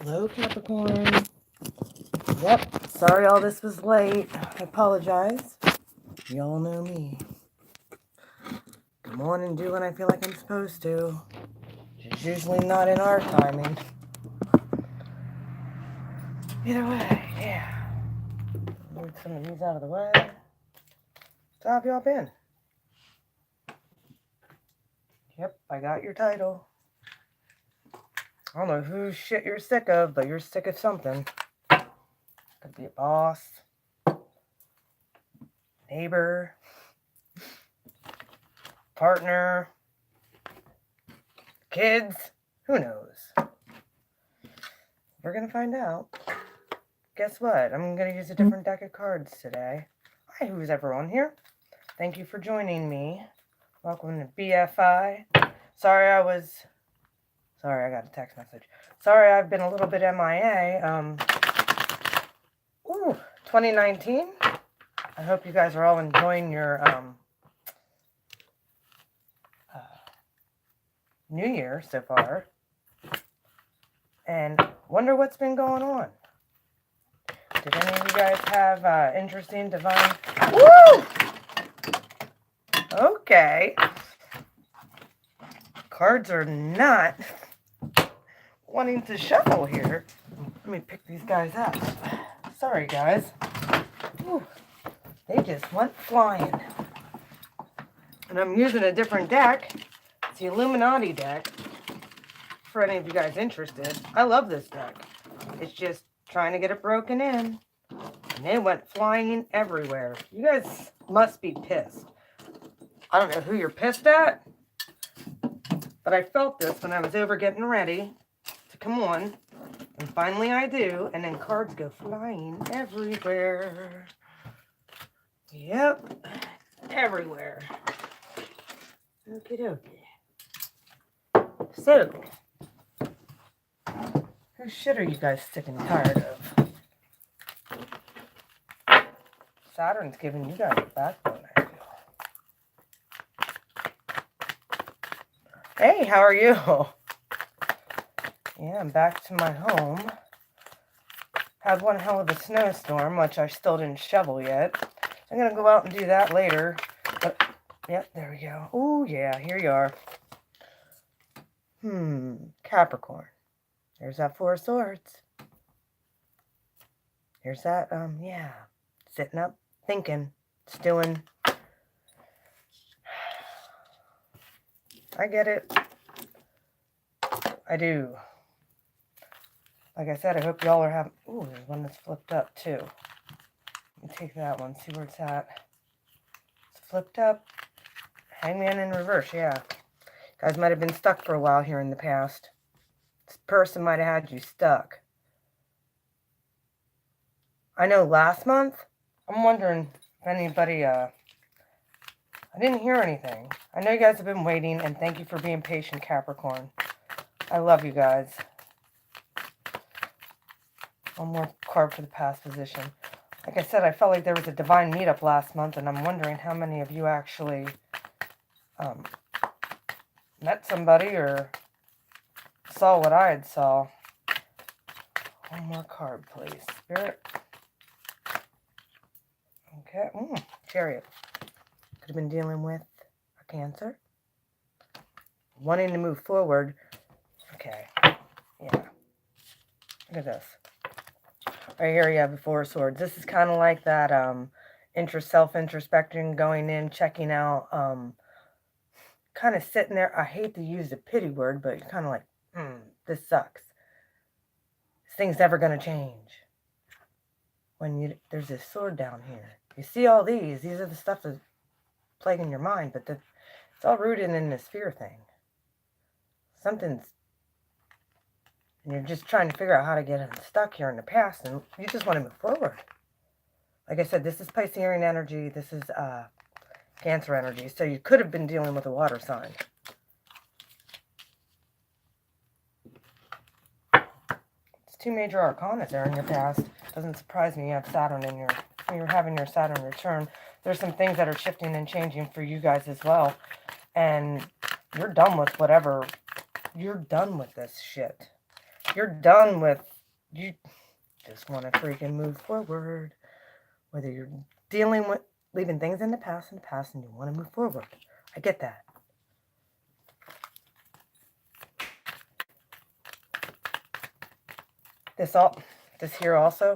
Hello, Capricorn. Yep, sorry all this was late. I apologize. Y'all know me. Come on and do when I feel like I'm supposed to. It's usually not in our timing. Either way, yeah. Move some of these out of the way. So how have y'all been? Yep, I got your title. I don't know whose shit you're sick of, but you're sick of something. Could be a boss, neighbor, partner, kids, who knows? We're gonna find out. Guess what? I'm gonna use a different deck of cards today. Hi, who's ever on here? Thank you for joining me. Welcome to BFI. Sorry, I got a text message. Sorry, I've been a little bit MIA. 2019. I hope you guys are all enjoying your New Year so far. And wonder what's been going on. Did any of you guys have interesting divine... Woo! Okay. Cards are not wanting to shuffle here. Let me pick these guys up. Sorry, guys. Whew. They just went flying. And I'm using a different deck. It's the Illuminati deck. For any of you guys interested. I love this deck. It's just trying to get it broken in. And they went flying everywhere. You guys must be pissed. I don't know who you're pissed at. But I felt this when I was over getting ready to come on. And finally I do. And then cards go flying everywhere. Yep. Everywhere. Okie dokie. So, whose shit are you guys sick and tired of? Saturn's giving you guys a backbone, I feel. Hey, how are you? Yeah, I'm back to my home. Had one hell of a snowstorm, which I still didn't shovel yet. I'm going to go out and do that later. But, yep, there we go. Oh, yeah, here you are. Capricorn. There's that Four of Swords. Here's that, yeah. Sitting up, thinking, stewing. I get it. I do. Like I said, I hope y'all are having... Ooh, there's one that's flipped up, too. Let me take that one, see where it's at. It's flipped up. Hangman in reverse, yeah. Guys might have been stuck for a while here in the past. This person might have had you stuck. I know last month, I'm wondering if anybody, I didn't hear anything. I know you guys have been waiting, and thank you for being patient, Capricorn. I love you guys. One more card for the past position. Like I said, I felt like there was a divine meetup last month, and I'm wondering how many of you actually met somebody or saw what I had saw. One more card, please. Spirit. Okay. Chariot. Could have been dealing with a Cancer. Wanting to move forward. Okay. Yeah. Look at this. Right here you have the Four of Swords. This is kind of like that self-introspection, going in, checking out, kind of sitting there. I hate to use the pity word, but you're kind of like, this sucks. This thing's never going to change. When there's this sword down here. You see all these are the stuff that's plaguing your mind, but it's all rooted in this fear thing. And you're just trying to figure out how to get unstuck here in the past, and you just want to move forward. Like I said, this is Piscean energy, this is Cancer energy, so you could have been dealing with a water sign. It's two major arcana there in your past. Doesn't surprise me you have Saturn in when you're having your Saturn return. There's some things that are shifting and changing for you guys as well. And you're done with whatever. You're done with this shit. You're done with, you just want to freaking move forward. Whether you're dealing with, leaving things in the past and you want to move forward. I get that. This here also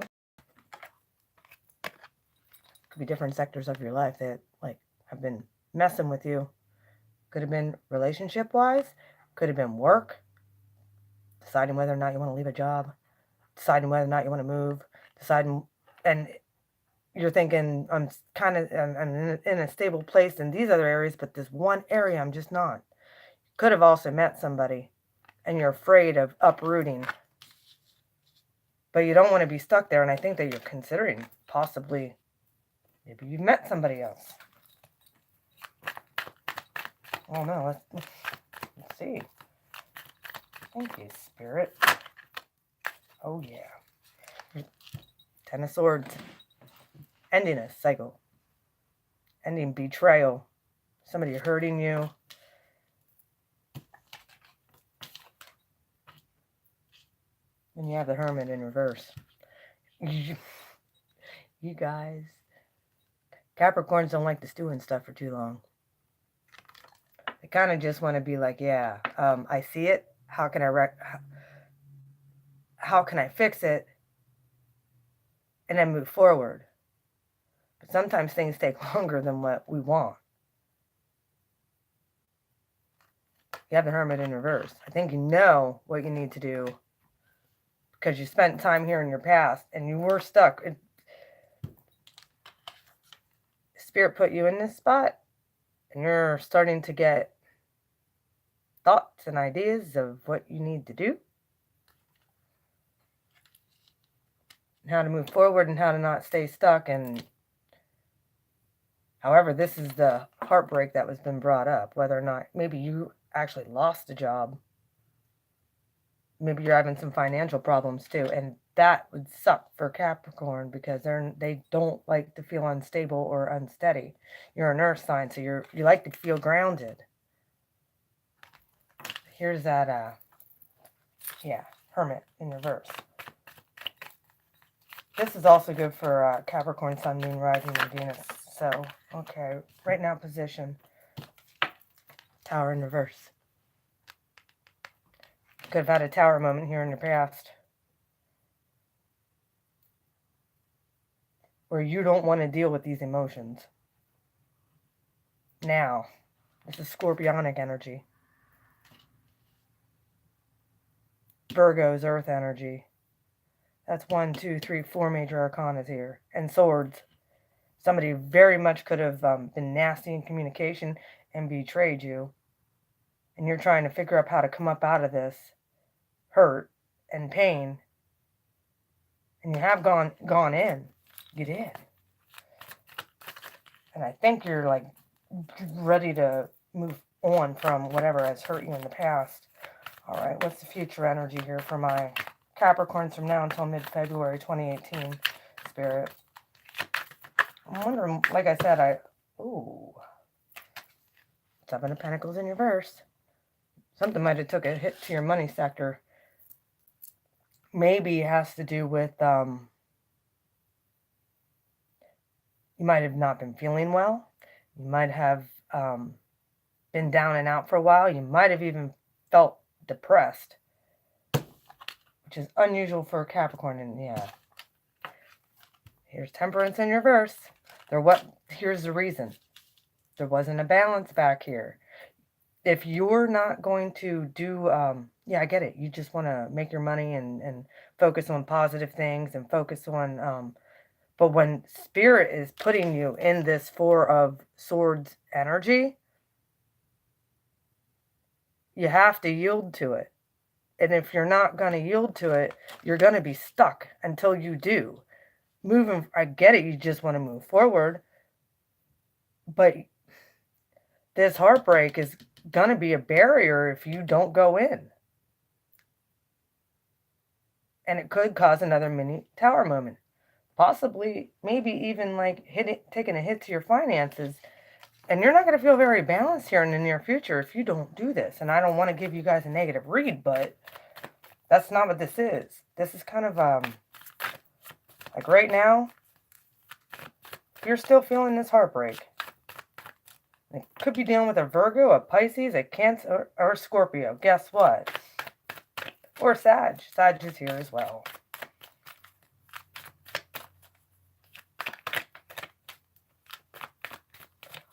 could be different sectors of your life that like have been messing with you. Could have been relationship wise, could have been work, deciding whether or not you want to leave a job, deciding whether or not you want to move, deciding, and you're thinking I'm in a stable place in these other areas, but this one area I'm just not. Could have also met somebody and you're afraid of uprooting, but you don't want to be stuck there, and I think that you're considering possibly maybe you've met somebody else. Oh no, let's see. Thank you, Spirit. Oh yeah. Ten of Swords. Ending a cycle. Ending betrayal. Somebody hurting you. And you have the Hermit in reverse. You guys. Capricorns don't like to stew and stuff for too long. They kind of just want to be like, yeah, I see it. How can I fix it? And then move forward. But sometimes things take longer than what we want. You have the Hermit in reverse. I think you know what you need to do because you spent time here in your past and you were stuck. Spirit put you in this spot and you're starting to get thoughts and ideas of what you need to do, and how to move forward and how to not stay stuck. And however, this is the heartbreak that was been brought up, whether or not maybe you actually lost a job. Maybe you're having some financial problems too, and that would suck for Capricorn because they don't like to feel unstable or unsteady. You're an earth sign, so you like to feel grounded. Here's that, Hermit in reverse. This is also good for Capricorn, Sun, Moon, Rising, and Venus. So, okay, right now position. Tower in reverse. Could have had a tower moment here in your past. Where you don't want to deal with these emotions. Now, this is Scorpionic energy. Virgo's earth energy. That's 1, 2, 3, 4 major arcanas here. And swords. Somebody very much could have been nasty in communication and betrayed you. And you're trying to figure out how to come up out of this hurt and pain. And you have gone in. You did. And I think you're like ready to move on from whatever has hurt you in the past. All right, what's the future energy here for my Capricorns from now until mid-February 2018, Spirit? I'm wondering, like I said, Seven of Pentacles in reverse. Something might have took a hit to your money sector. Maybe it has to do with, you might have not been feeling well. You might have been down and out for a while. You might have even felt depressed, which is unusual for a Capricorn. And yeah, here's Temperance in reverse. Here's the reason. There wasn't a balance back here. If you're not going to do, I get it. You just want to make your money and focus on positive things and focus on, but when Spirit is putting you in this Four of Swords energy, you have to yield to it. And if you're not going to yield to it, you're going to be stuck until you do. I get it, you just want to move forward. But this heartbreak is going to be a barrier if you don't go in. And it could cause another mini tower moment. Possibly, maybe even like taking a hit to your finances. And you're not going to feel very balanced here in the near future if you don't do this. And I don't want to give you guys a negative read, but That's not what this is. This is kind of, like right now, if you're still feeling this heartbreak, it could be dealing with a Virgo, a Pisces, a Cancer, or a Scorpio. Guess what? Or Sag. Sag is here as well.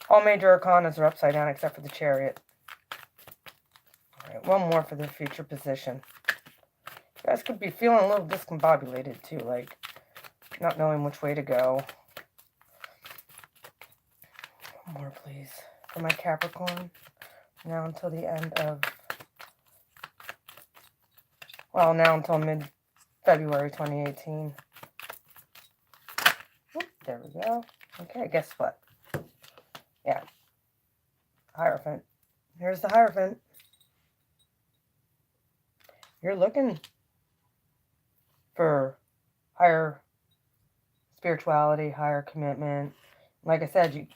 All major arcanas are upside down except for the Chariot. All right, one more for the future position. You guys could be feeling a little discombobulated too, like not knowing which way to go. One more, please. For my Capricorn. Now until the end of... Well, now until mid-February 2018. Oop, there we go. Okay, guess what? Yeah. Hierophant. Here's the Hierophant. You're looking for higher spirituality, higher commitment. Like I said, you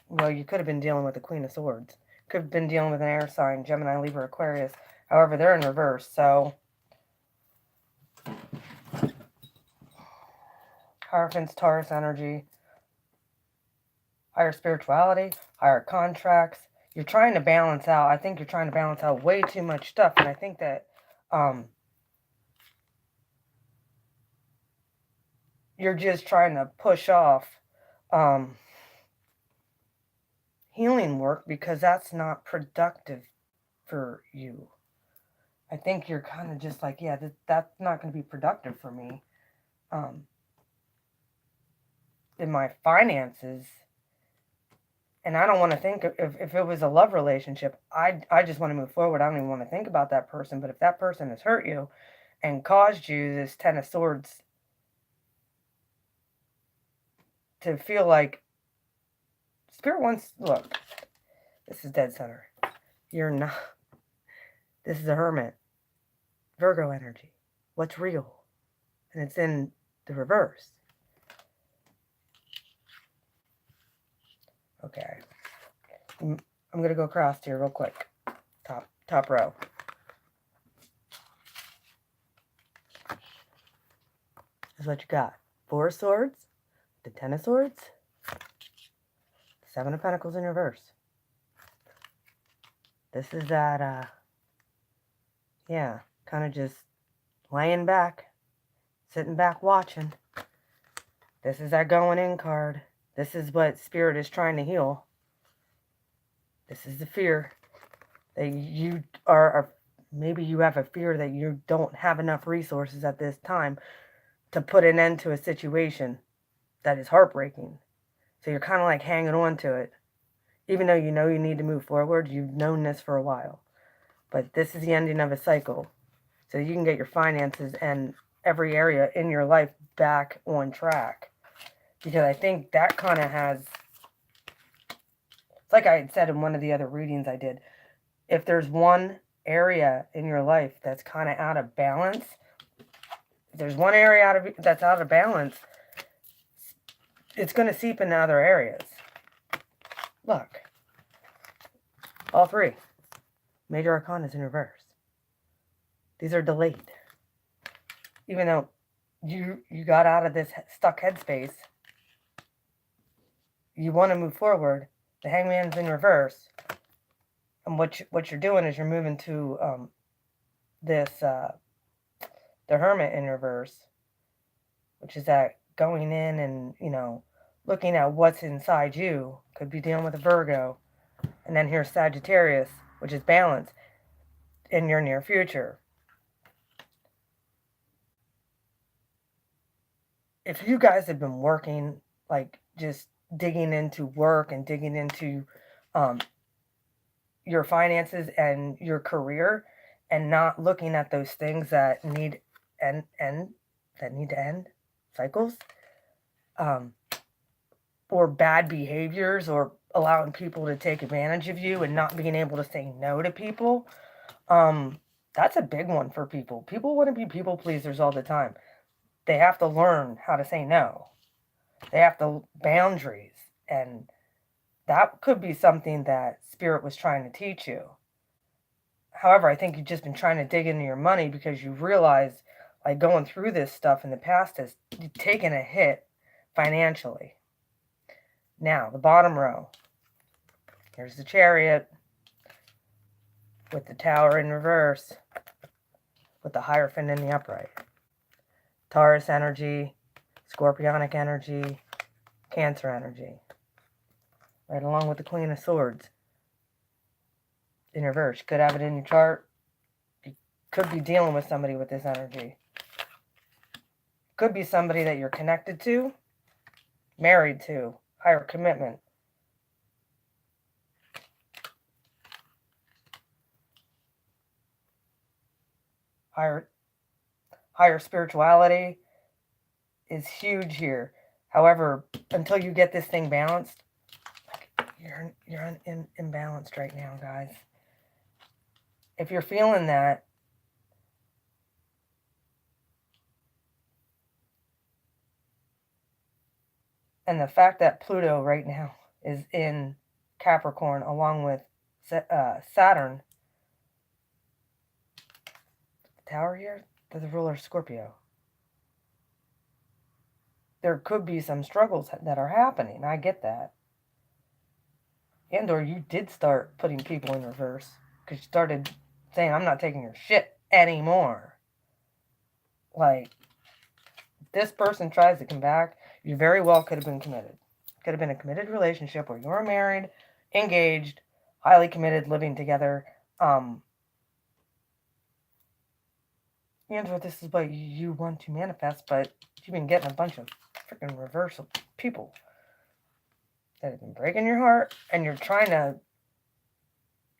could have been dealing with the Queen of Swords. Could have been dealing with an air sign, Gemini, Libra, Aquarius. However, they're in reverse, so... Hierophant's Taurus energy. Higher spirituality, higher contracts. You're trying to balance out. I think you're trying to balance out way too much stuff. And I think that you're just trying to push off healing work because that's not productive for you. I think you're kind of just like, yeah, that's not going to be productive for me. In my finances... And I don't want to think, if it was a love relationship, I just want to move forward. I don't even want to think about that person. But if that person has hurt you and caused you this Ten of Swords to feel like Spirit wants, look, this is dead center. You're not, this is a Hermit. Virgo energy. What's real? And it's in the reverse. Okay, I'm going to go across here real quick. Top row. This is what you got. 4 of Swords, the 10 of Swords, 7 of Pentacles in reverse. This is that, yeah, kind of just laying back, sitting back watching. This is that going in card. This is what Spirit is trying to heal. This is the fear that you are, maybe you have a fear that you don't have enough resources at this time to put an end to a situation that is heartbreaking. So you're kind of like hanging on to it. Even though you know you need to move forward, you've known this for a while. But this is the ending of a cycle. So you can get your finances and every area in your life back on track. Because I think that kind of has, it's like I had said in one of the other readings I did, if there's one area in your life that's kind of out of balance, if there's one area that's out of balance, it's going to seep into other areas. Look, all 3 major arcana is in reverse. These are delayed. Even though you got out of this stuck headspace, you want to move forward. The Hangman's in reverse. And what you're doing is you're moving to the Hermit in reverse, which is that going in and, looking at what's inside you. Could be dealing with a Virgo. And then here's Sagittarius, which is balance in your near future. If you guys have been working, like just digging into work and digging into your finances and your career and not looking at those things that need to end cycles, or bad behaviors, or allowing people to take advantage of you and not being able to say no to people, that's a big one for people. People want to be people pleasers all the time. They have to learn how to say no. They have to boundaries, and that could be something that Spirit was trying to teach you. However, I think you've just been trying to dig into your money because you realize like going through this stuff in the past has taken a hit financially. Now, the bottom row. Here's the Chariot with the Tower in reverse, with the Hierophant in the upright. Taurus energy, Scorpionic energy, Cancer energy. Right along with the Queen of Swords in reverse. You could have it in your chart. You could be dealing with somebody with this energy. Could be somebody that you're connected to, married to, higher commitment. Higher spirituality is huge here. However, until you get this thing balanced, you're imbalanced right now, guys. If you're feeling that, and the fact that Pluto right now is in Capricorn along with Saturn, the Tower here, they're the ruler of Scorpio. There could be some struggles that are happening. I get that. And or you did start putting people in reverse because you started saying, I'm not taking your shit anymore. Like, if this person tries to come back, you very well could have been committed. Could have been a committed relationship where you were married, engaged, highly committed, living together. And this is what you want to manifest, but you've been getting a bunch of freaking reversal people that have been breaking your heart, and you're trying to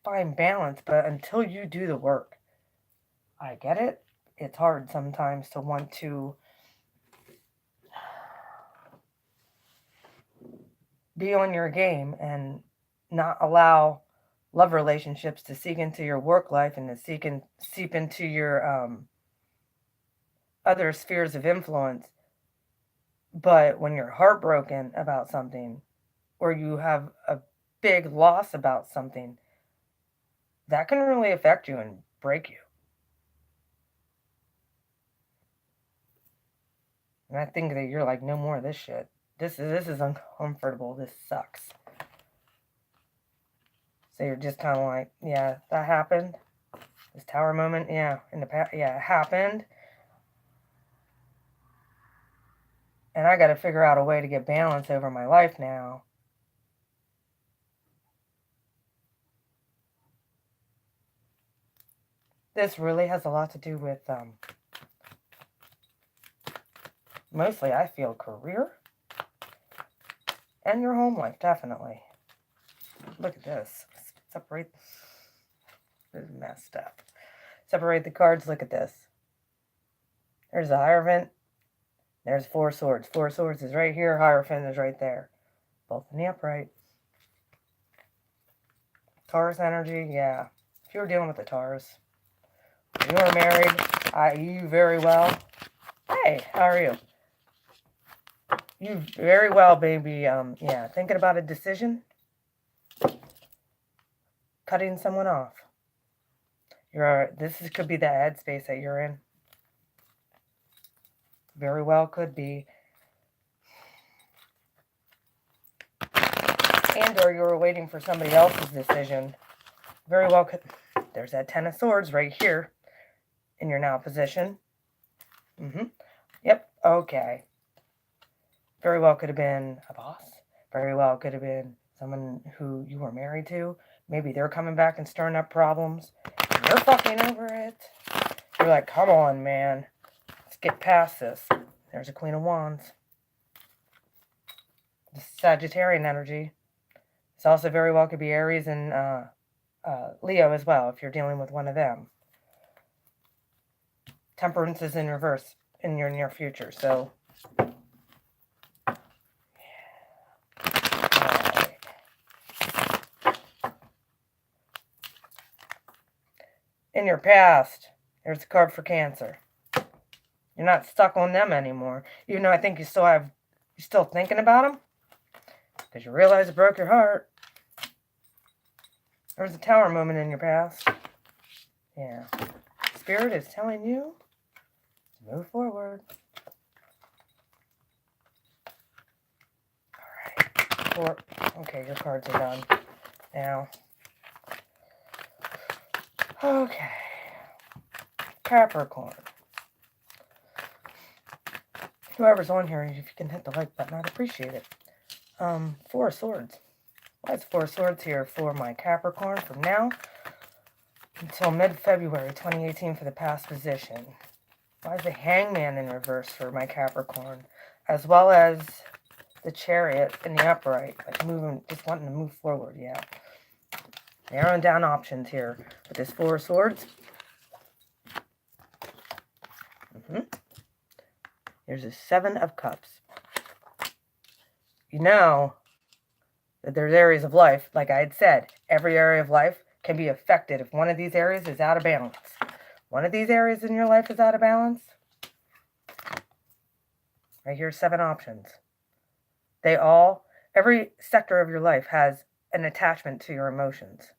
find balance, but until you do the work, I get it. It's hard sometimes to want to be on your game and not allow love relationships to seep into your work life and to seep into your other spheres of influence. But when you're heartbroken about something, or you have a big loss about something, that can really affect you and break you. And I think that you're like, no more of this shit. This is uncomfortable. This sucks. So you're just kind of like, yeah, that happened. This Tower moment, yeah, in the past, yeah, it happened. And I got to figure out a way to get balance over my life now. This really has a lot to do with, mostly, I feel, career and your home life, definitely. Look at this. Separate. This is messed up. Separate the cards. Look at this. There's the Hierophant. There's Four Swords. Four Swords is right here. Hierophant is right there. Both in the upright. Taurus energy, yeah. If you were dealing with a Taurus, you are married, you very well. Hey, how are you? You very well, baby. Yeah, thinking about a decision. Cutting someone off. This could be the headspace that you're in. Very well could be. And or you were waiting for somebody else's decision. Very well could. There's that Ten of Swords right here in your now position. Yep, okay. Very well could have been a boss. Very well could have been someone who you were married to. Maybe they're coming back and stirring up problems. You're fucking over it. You're like, come on, man. Let's get past this. There's a Queen of Wands. The Sagittarian energy. This also very well could be Aries and Leo as well, if you're dealing with one of them. Temperance is in reverse in your near future, so... In your past, there's a card for Cancer. You're not stuck on them anymore. Even though I think you're still thinking about them. Because you realize it broke your heart. There was a Tower moment in your past. Yeah. Spirit is telling you, Move forward. All right. Okay, your cards are done. Now. Okay. Capricorn. Whoever's on here, if you can hit the like button, I'd appreciate it. Four of Swords. Why is Four of Swords here for my Capricorn from now until mid-February 2018 for the past position? Why is the Hangman in reverse for my Capricorn? As well as the Chariot in the upright. Like moving, just wanting to move forward, yeah. Narrowing down options here with this Four of Swords. Here's a Seven of Cups. You know that there's areas of life, like I had said, every area of life can be affected if one of these areas is out of balance. One of these areas in your life is out of balance. Right here, 7 options. Every sector of your life has an attachment to your emotions.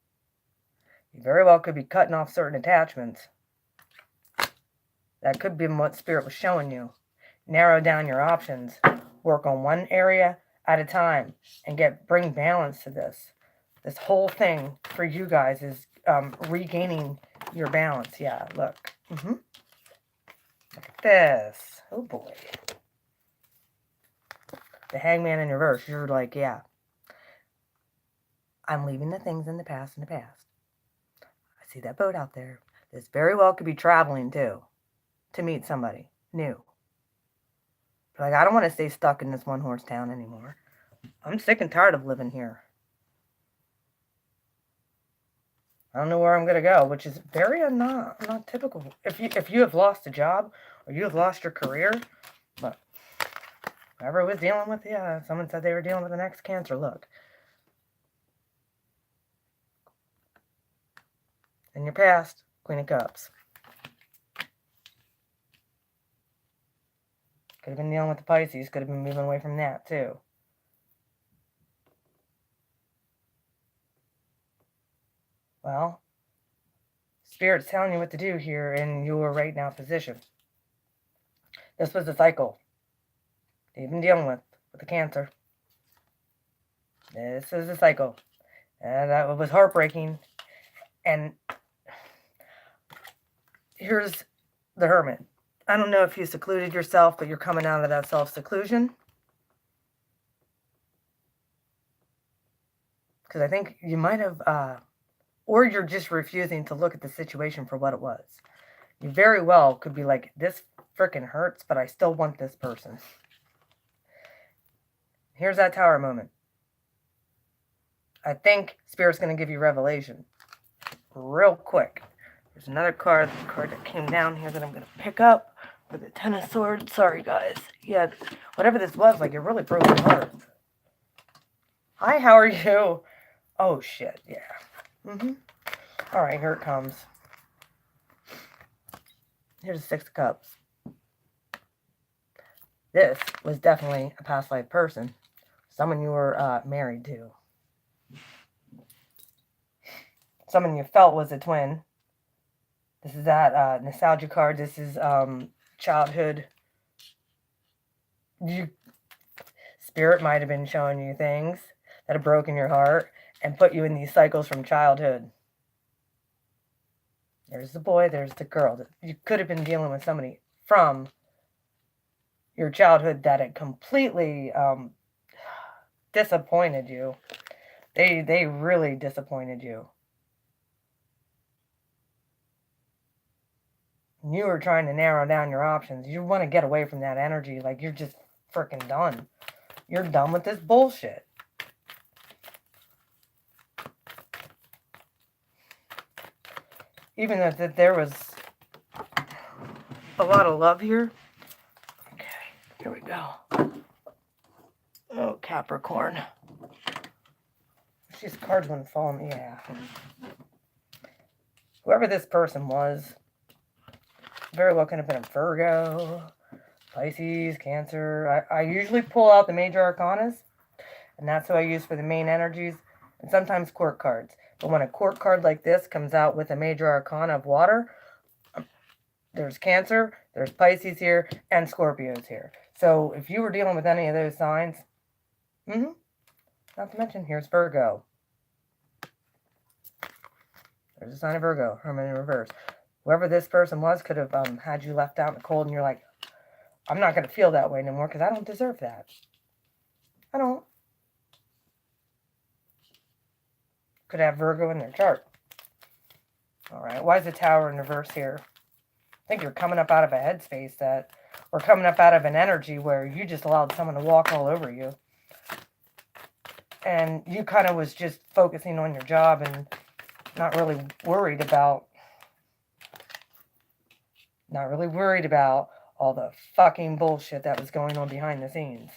You very well could be cutting off certain attachments. That could be what Spirit was showing you. Narrow down your options. Work on one area at a time and bring balance to this. This whole thing for you guys is regaining your balance. Yeah, look. Look at this. Oh boy. The Hangman in reverse. You're like, yeah. I'm leaving the things in the past in the past. I see that boat out there. This very well could be traveling too. To meet somebody new. Like, I don't want to stay stuck in this one-horse town anymore. I'm sick and tired of living here. I don't know where I'm going to go, which is very not typical. If you have lost a job or you have lost your career, but whoever was dealing with, yeah, someone said they were dealing with the next Cancer. Look. In your past, Queen of Cups. Could have been dealing with the Pisces. Could have been moving away from that, too. Well, Spirit's telling you what to do here in your right now position. This was a cycle that you've been dealing with the Cancer. This is a cycle. And that was heartbreaking. And here's the Hermit. I don't know if you secluded yourself, but you're coming out of that self-seclusion. Because I think you might have, or you're just refusing to look at the situation for what it was. You very well could be like, this freaking hurts, but I still want this person. Here's that Tower moment. I think Spirit's going to give you revelation. Real quick. There's another card that came down here that I'm going to pick up. For the Ten of Swords. Sorry, guys. Yeah, whatever this was, like, it really broke my heart. Hi, how are you? Oh, shit, yeah. All right, here it comes. Here's the Six of Cups. This was definitely a past life person. Someone you were married to. Someone you felt was a twin. This is that nostalgia card. This is childhood. Spirit might have been showing you things that have broken your heart and put you in these cycles from childhood. There's the boy, there's the girl. You could have been dealing with somebody from your childhood that had completely disappointed you. They really disappointed you. You were trying to narrow down your options. You want to get away from that energy. Like, you're just freaking done. You're done with this bullshit. Even if there was a lot of love here. Okay, here we go. Oh, Capricorn. These cards wouldn't fall me. Yeah. Whoever this person was, very well could have been a Virgo, Pisces, Cancer. I usually pull out the major arcanas, and that's who I use for the main energies, and sometimes court cards. But when a court card like this comes out with a major arcana of water, there's Cancer, There's Pisces here and Scorpios here. So if you were dealing with any of those signs, not to mention, here's Virgo. There's a sign of Virgo, Hermit in reverse. Whoever this person was could have had you left out in the cold, and you're like, I'm not going to feel that way anymore because I don't deserve that. I don't. Could have Virgo in their chart. All right. Why is the Tower in reverse here? I think you're coming up out of a headspace that, or coming up out of an energy where you just allowed someone to walk all over you. And you kind of was just focusing on your job and not really worried about all the fucking bullshit that was going on behind the scenes.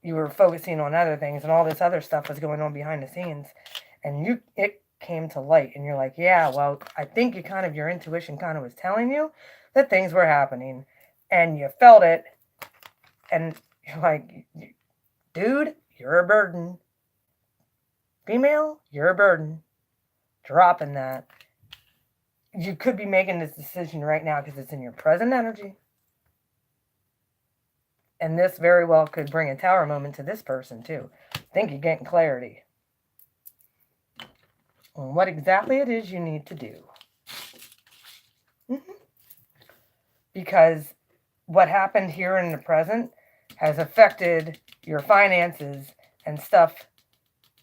You were focusing on other things, and all this other stuff was going on behind the scenes. And it came to light, and you're like, yeah, well, I think your intuition kind of was telling you that things were happening, and you felt it, and you're like, dude, you're a burden. Female, you're a burden. Dropping that. You could be making this decision right now because it's in your present energy. And this very well could bring a Tower moment to this person too. I think you're getting clarity on what exactly it is you need to do. Because what happened here in the present has affected your finances and stuff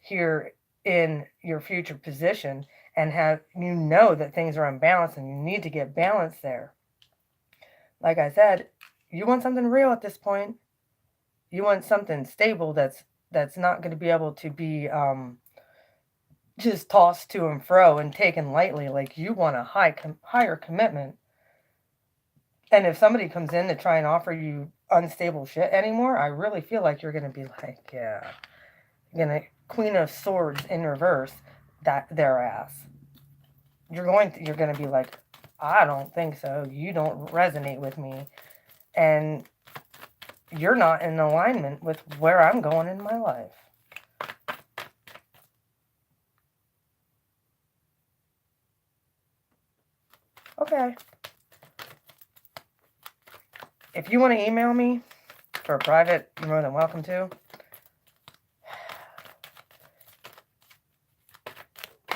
here in your future position, and that things are unbalanced and you need to get balance there. Like I said, you want something real at this point. You want something stable that's not going to be able to be just tossed to and fro and taken lightly. Like, you want a higher commitment. And if somebody comes in to try and offer you unstable shit anymore, I really feel like you're going to be like, yeah, you're going to Queen of Swords in reverse, their ass. You're going to be like, I don't think so. You don't resonate with me. And you're not in alignment with where I'm going in my life. Okay. If you want to email me for a private, you're more than welcome to.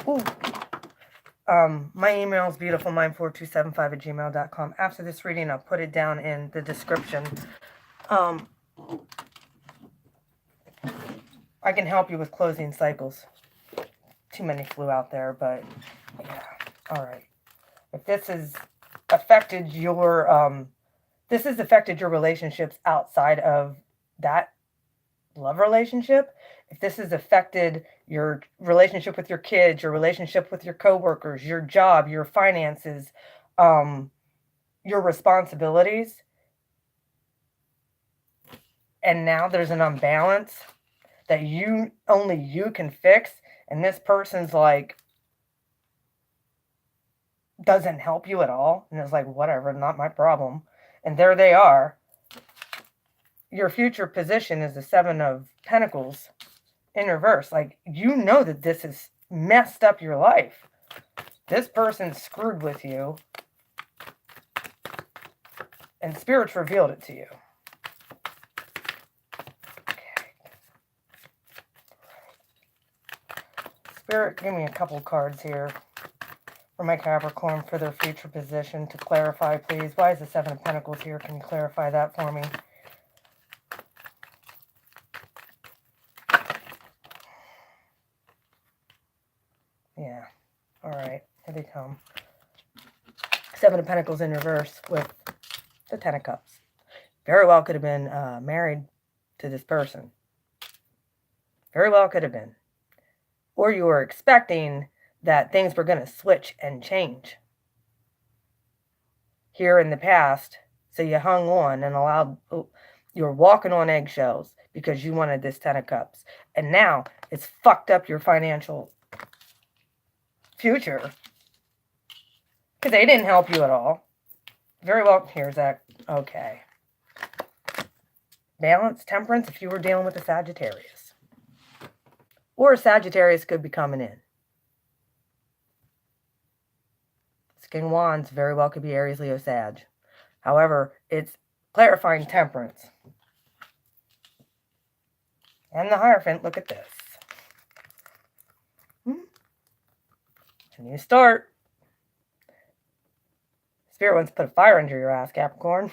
Ooh. My email is beautifulmind4275@gmail.com. After this reading, I'll put it down in the description. I can help you with closing cycles. Too many flew out there, but yeah. All right. If this has affected your relationships outside of that love relationship, if this has affected your relationship with your kids, your relationship with your coworkers, your job, your finances, your responsibilities, and now there's an unbalance that only you can fix, and this person's like, doesn't help you at all, and it's like, whatever, not my problem, and there they are. Your future position is the Seven of Pentacles in reverse. Like, you know that this has messed up your life. This person's screwed with you, and Spirit's revealed it to you. Spirit, give me a couple cards here for my Capricorn for their future position to clarify, please. Why is the Seven of Pentacles here? Can you clarify that for me? Yeah. All right. Here they come. Seven of Pentacles in reverse with the Ten of Cups. Very well could have been married to this person. Very well could have been. Or you were expecting that things were going to switch and change here in the past. So you hung on and you were walking on eggshells because you wanted this Ten of Cups. And now it's fucked up your financial future because they didn't help you at all. Very well. Here's that. Okay. Balance, temperance, if you were dealing with a Sagittarius. Or a Sagittarius could be coming in. King of Wands very well could be Aries, Leo, Sag. However, it's clarifying temperance. And the Hierophant, look at this. A new start. Spirit wants to put a fire under your ass, Capricorn.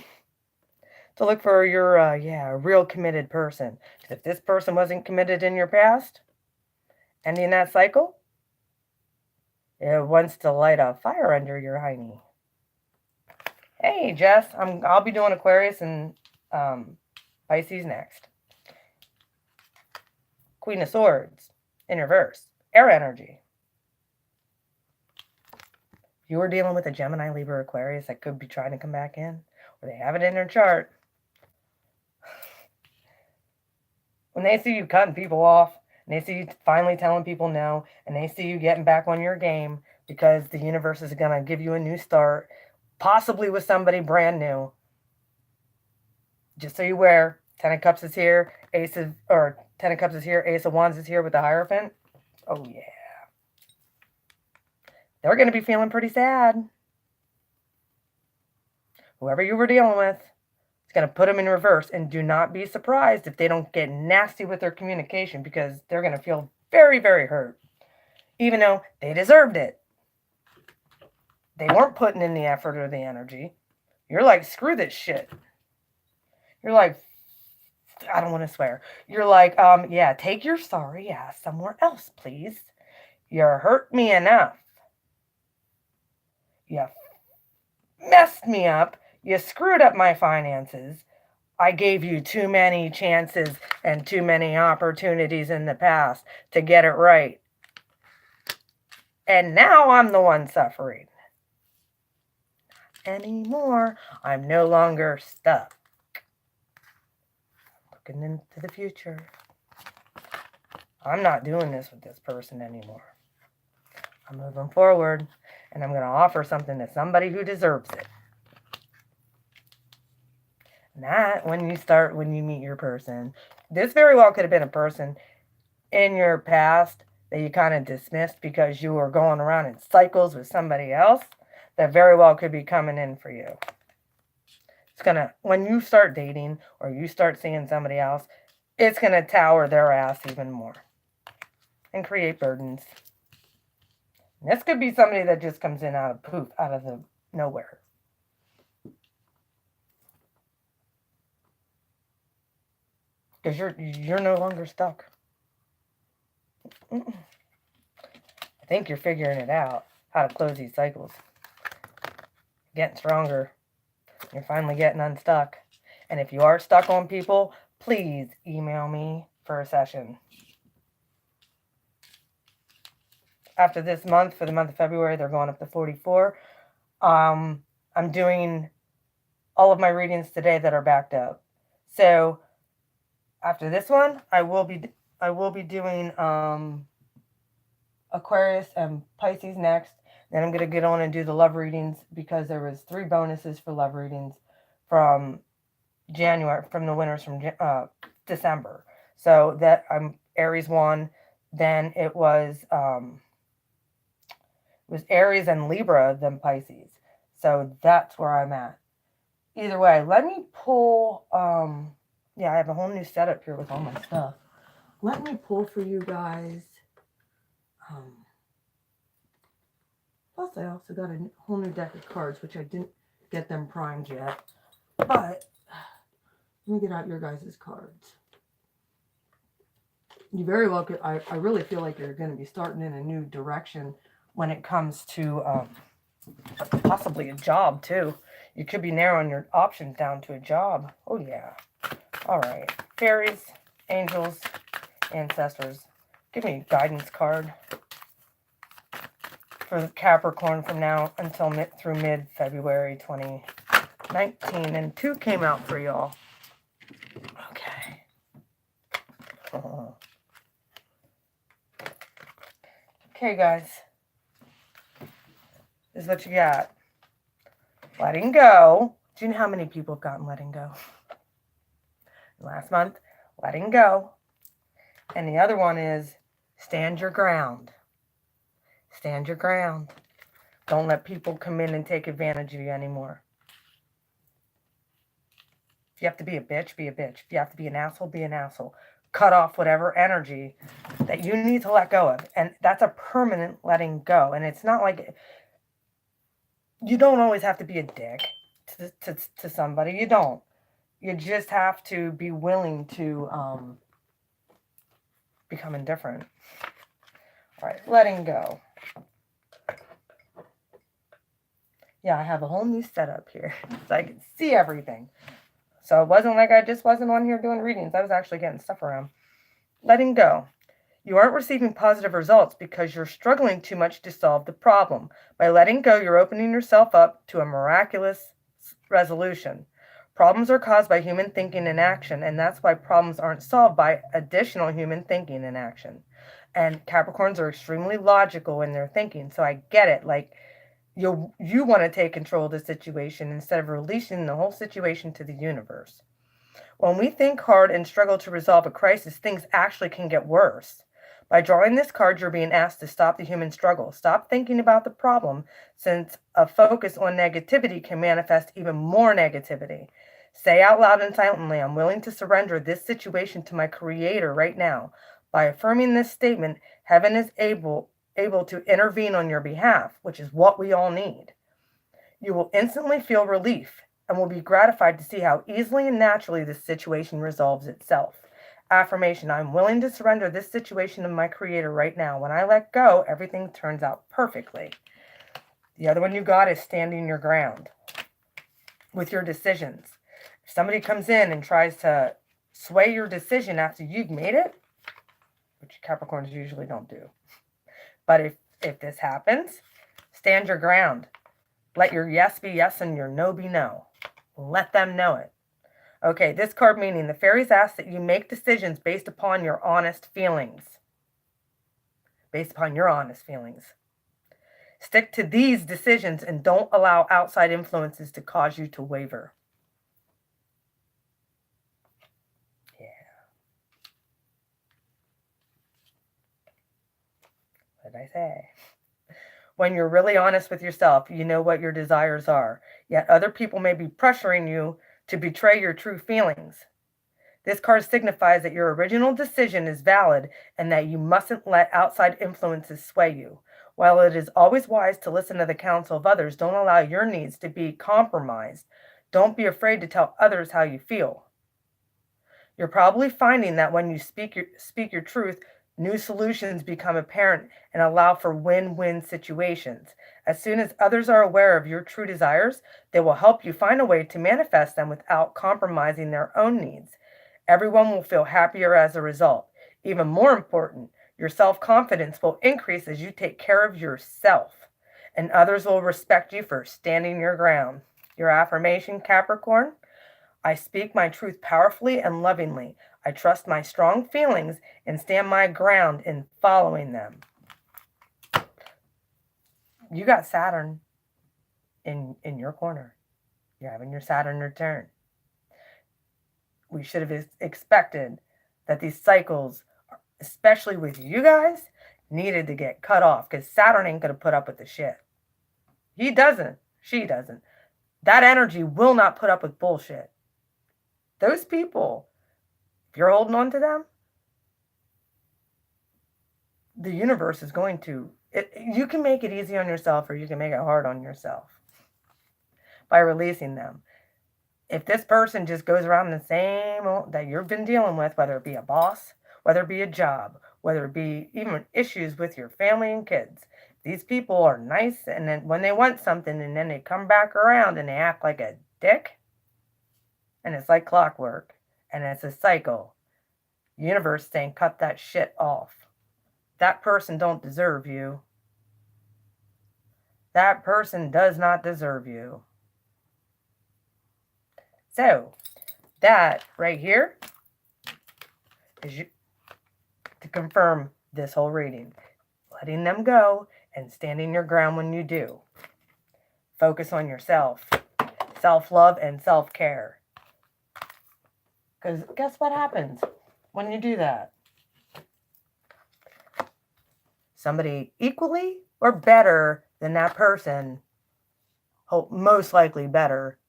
To look for your, a real committed person. Because if this person wasn't committed in your past, ending that cycle, it wants to light a fire under your hiney. Hey, Jess, I'll be doing Aquarius and Pisces next. Queen of Swords in reverse. Air energy. You were dealing with a Gemini, Libra, Aquarius that could be trying to come back in, or they have it in their chart. When they see you cutting people off, and they see you finally telling people no, and they see you getting back on your game because the universe is going to give you a new start, possibly with somebody brand new. Just so you aware, Ten of Cups is here, Ten of Cups is here, Ace of Wands is here with the Hierophant. Oh, yeah. They're going to be feeling pretty sad. Whoever you were dealing with is going to put them in reverse. And do not be surprised if they don't get nasty with their communication, because they're going to feel very, very hurt. Even though they deserved it. They weren't putting in the effort or the energy. You're like, screw this shit. You're like, I don't want to swear. You're like, yeah, take your sorry ass somewhere else, please. You hurt me enough. You messed me up. You screwed up my finances. I gave you too many chances and too many opportunities in the past to get it right. And now I'm the one suffering. Anymore. I'm no longer stuck. Looking into the future. I'm not doing this with this person anymore. I'm moving forward, and I'm going to offer something to somebody who deserves it. And that, when you meet your person, this very well could have been a person in your past that you kind of dismissed because you were going around in cycles with somebody else that very well could be coming in for you. It's going to, when you start dating or you start seeing somebody else, it's going to tower their ass even more and create burdens. And this could be somebody that just comes in out of the nowhere. Because you're no longer stuck. I think you're figuring it out, how to close these cycles. Getting stronger. You're finally getting unstuck. And if you are stuck on people, please email me for a session. After this month, for the month of February, they're going up to 44. I'm doing all of my readings today that are backed up. So after this one, I will be doing Aquarius and Pisces next. Then I'm going to get on and do the love readings, because there was 3 bonuses for love readings from January, from the winners from December. So that Aries won. Then it was Aries and Libra, then Pisces. So that's where I'm at. Either way, let me pull, I have a whole new setup here with all my stuff. Let me pull for you guys. Plus, I also got a whole new deck of cards, which I didn't get them primed yet. But, let me get out your guys' cards. You very well could, I really feel like you're going to be starting in a new direction when it comes to possibly a job, too. You could be narrowing your options down to a job. Oh, yeah. All right. Fairies, angels, ancestors. Give me a guidance card for Capricorn from now until through mid-February 2019. And 2 came out for y'all. Okay. Okay, guys. This is what you got. Letting go. Do you know how many people have gotten letting go? Last month, letting go. And the other one is stand your ground. Stand your ground. Don't let people come in and take advantage of you anymore. If you have to be a bitch, be a bitch. If you have to be an asshole, be an asshole. Cut off whatever energy that you need to let go of. And that's a permanent letting go. And it's not like you don't always have to be a dick to somebody. You don't. You just have to be willing to become indifferent. All right, letting go. Yeah, I have a whole new setup here so I can see everything. So it wasn't like I just wasn't on here doing readings. I was actually getting stuff around. Letting go. You aren't receiving positive results because you're struggling too much to solve the problem. By letting go, you're opening yourself up to a miraculous resolution. Problems are caused by human thinking and action, and that's why problems aren't solved by additional human thinking and action. And Capricorns are extremely logical in their thinking, so I get it. Like, you want to take control of the situation instead of releasing the whole situation to the universe. When we think hard and struggle to resolve a crisis, things actually can get worse. By drawing this card, you're being asked to stop the human struggle. Stop thinking about the problem, since a focus on negativity can manifest even more negativity. Say out loud and silently, I'm willing to surrender this situation to my Creator right now. By affirming this statement, heaven is able to intervene on your behalf, which is what we all need. You will instantly feel relief and will be gratified to see how easily and naturally this situation resolves itself. Affirmation, I'm willing to surrender this situation to my Creator right now. When I let go, everything turns out perfectly. The other one you got is standing your ground with your decisions. If somebody comes in and tries to sway your decision after you've made it, which Capricorns usually don't do, but if this happens, stand your ground. Let your yes be yes and your no be no. Let them know it. Okay, this card meaning the fairies ask that you make decisions based upon your honest feelings. Based upon your honest feelings. Stick to these decisions and don't allow outside influences to cause you to waver. Yeah. What did I say? When you're really honest with yourself, you know what your desires are. Yet other people may be pressuring you to betray your true feelings. This card signifies that your original decision is valid and that you mustn't let outside influences sway you. While it is always wise to listen to the counsel of others, don't allow your needs to be compromised. Don't be afraid to tell others how you feel. You're probably finding that when you speak your truth, new solutions become apparent and allow for win-win situations. As soon as others are aware of your true desires, they will help you find a way to manifest them without compromising their own needs. Everyone will feel happier as a result. Even more important, your self-confidence will increase as you take care of yourself, and others will respect you for standing your ground. Your affirmation, Capricorn: I speak my truth powerfully and lovingly. I trust my strong feelings and stand my ground in following them. You got Saturn in your corner. You're having your Saturn return. We should have expected that these cycles, especially with you guys, needed to get cut off, because Saturn ain't going to put up with the shit. He doesn't. She doesn't. That energy will not put up with bullshit. Those people, if you're holding on to them, the universe is going to... you can make it easy on yourself, or you can make it hard on yourself by releasing them. If this person just goes around the same that you've been dealing with, whether it be a boss, whether it be a job, whether it be even issues with your family and kids, these people are nice, and then when they want something, and then they come back around and they act like a dick, and it's like clockwork, and it's a cycle. Universe saying, cut that shit off. That person don't deserve you. That person does not deserve you. So, that right here is to confirm this whole reading. Letting them go and standing your ground when you do. Focus on yourself. Self-love and self-care. Because guess what happens when you do that? Somebody equally or better than that person, most likely better,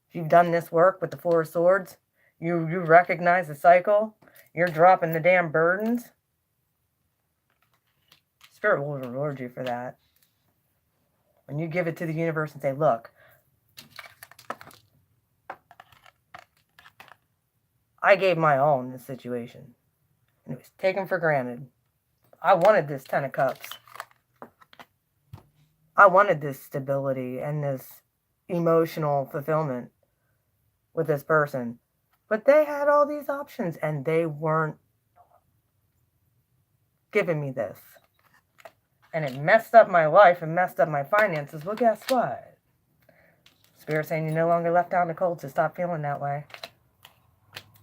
If you've done this work with the Four of Swords, you recognize the cycle, you're dropping the damn burdens, Spirit will reward you for that. When you give it to the universe and say, look, I gave my all in this situation, and it was taken for granted. I wanted this 10 of Cups. I wanted this stability and this emotional fulfillment with this person. But they had all these options, and they weren't giving me this. And it messed up my life and messed up my finances. Well, guess what? Spirit saying you're no longer left out in the cold, so stop feeling that way.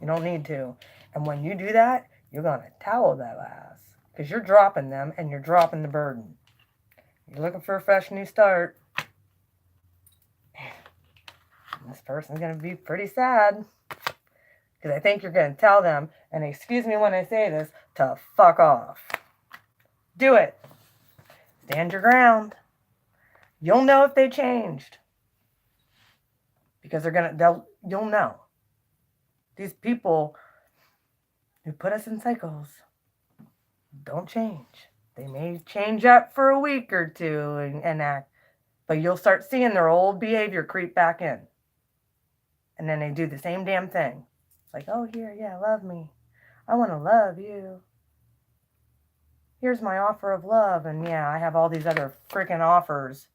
You don't need to. And when you do that, you're going to towel that ass. Because you're dropping them and you're dropping the burden. You're looking for a fresh new start. And this person's going to be pretty sad. Because I think you're going to tell them, and excuse me when I say this, to fuck off. Do it. Stand your ground. You'll know if they changed. Because you'll know. These people who put us in cycles don't change. They may change up for a week or two and act, but you'll start seeing their old behavior creep back in. And then they do the same damn thing. It's like, oh, here, yeah, love me. I want to love you. Here's my offer of love. And yeah, I have all these other freaking offers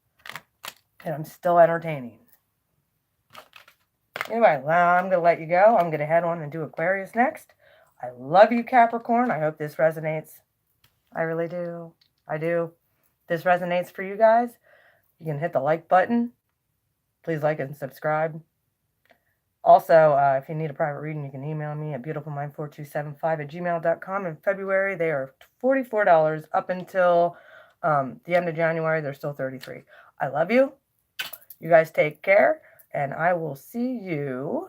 and I'm still entertaining. Anyway, I'm going to let you go. I'm going to head on and do Aquarius next. I love you, Capricorn. I hope this resonates. I really do. I do. If this resonates for you guys, you can hit the like button. Please like and subscribe. Also, if you need a private reading, you can email me at beautifulmind4275@gmail.com. In February, they are $44. Up until the end of January, they're still $33. I love you. You guys take care. And I will see you.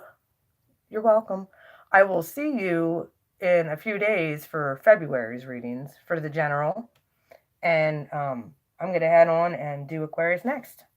You're welcome. I will see you in a few days for February's readings for the general. And I'm going to head on and do Aquarius next.